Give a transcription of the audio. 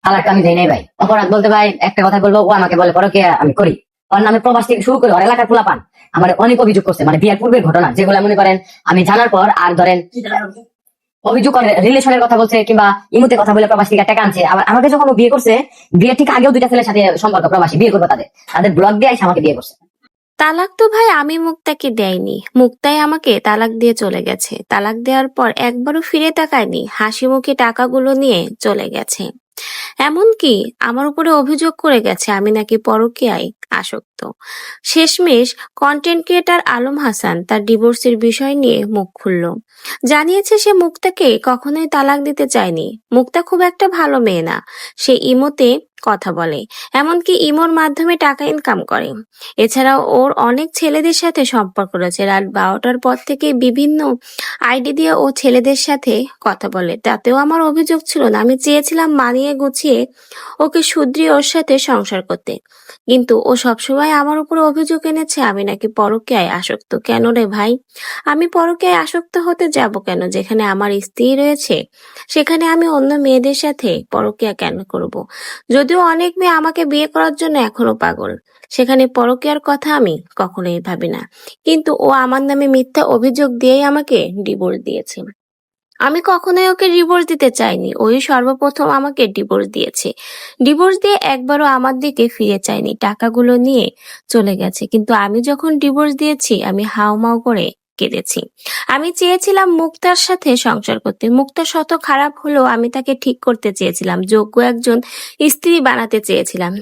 তালাকটা আমি দেই নাই ভাই। অপরাধ বলতে ভাই একটা কথা বলবো, ও আমাকে বলে পরকে আমি করি। ওর নামে প্রবাস থেকে শুরু করে ওর এলাকার পোলাপান আমার অনেক অভিযোগ করছে, মানে বিয়ের পূর্বের ঘটনা যেগুলো মনে করেন আমি জানার পর আর ধরেন অভিযোগ করে রিলেশনের কথা বলছে কিংবা ইমুতে কথা বলে প্রবাসী থেকে টাকা আনছে। আবার আমাকে যখন ও বিয়ে করছে, বিয়ের ঠিক আগেও দুইটা ছেলের সাথে সম্পর্ক, প্রবাসী বিয়ে করবো তাদের তাদের ব্লগ দিয়ে এসে আমাকে বিয়ে করছে। তালাক তো ভাই আমি মুক্তাকে দেয়নি, মুক্তাই আমাকে তালাক দিয়ে চলে গেছে। তালাক দেওয়ার পর একবারও ফিরে তাকায়নি, হাসি মুখে টাকাগুলো নিয়ে চলে গেছে। এমনকি আমার উপরে অভিযোগ করে গেছে আমি নাকি পরকীয়ায় আসক্ত। শেষমেশ কন্টেন্ট ক্রিয়েটর আলম হাসান তার ডিভোর্সের বিষয় নিয়ে মুখ খুলল। জানিয়েছে সে মুক্তাকে কখনোই তালাক দিতে চায়নি। মুক্তা খুব একটা ভালো মেয়ে না, সে ইমোতে কথা বলে, এমনকি ইমোর মাধ্যমে টাকা ইনকাম করে। এছাড়াও ওর অনেক ছেলেদের সাথে সম্পর্ক রয়েছে। রাত 12টার পর থেকে বিভিন্ন আইডি দিয়ে ও ছেলেদের সাথে কথা বলে। তাতেও আমার অভিযোগ ছিল না, আমি চেয়েছিলাম মানিয়ে গুছিয়ে ওকে শুধরিয়ে ওর সাথে সংসার করতে। কিন্তু ও সবসময় আমার উপরে অভিযোগ এনেছে আমি নাকি পরকীয়ায় আসক্ত। কেন রে ভাই? আমি পরকীয়ায় আসক্ত হতে যাব কেন? যেখানে আমার স্ত্রী রয়েছে সেখানে আমি অন্য মেয়েদের সাথে পরকীয়া কেন করব? যদিও অনেক মেয়ে আমাকে বিয়ে করার জন্য এখনো পাগল, সেখানে পরকীয়ার কথা আমি কখনোই ভাবি না। কিন্তু ও আমার নামে মিথ্যা অভিযোগ দিয়েই আমাকে ডিভোর্স দিয়েছে। আমি কখনোই ওকে ডিভোর্স দিতে চাইনি, ওই সর্বপ্রথম আমাকে ডিভোর্স দিয়েছে। ডিভোর্স দিয়ে একবারও আমার দিকে ফিরে চায়নি, টাকাগুলো নিয়ে চলে গেছে। কিন্তু আমি যখন ডিভোর্স দিয়েছি আমি হাউমাউ করে কেঁদেছি। আমি চেয়েছিলাম মুক্তার সাথে সংসার করতে। মুক্তা শত খারাপ হলেও আমি তাকে ঠিক করতে চেয়েছিলাম, যোগ্য একজন স্ত্রী বানাতে চেয়েছিলাম।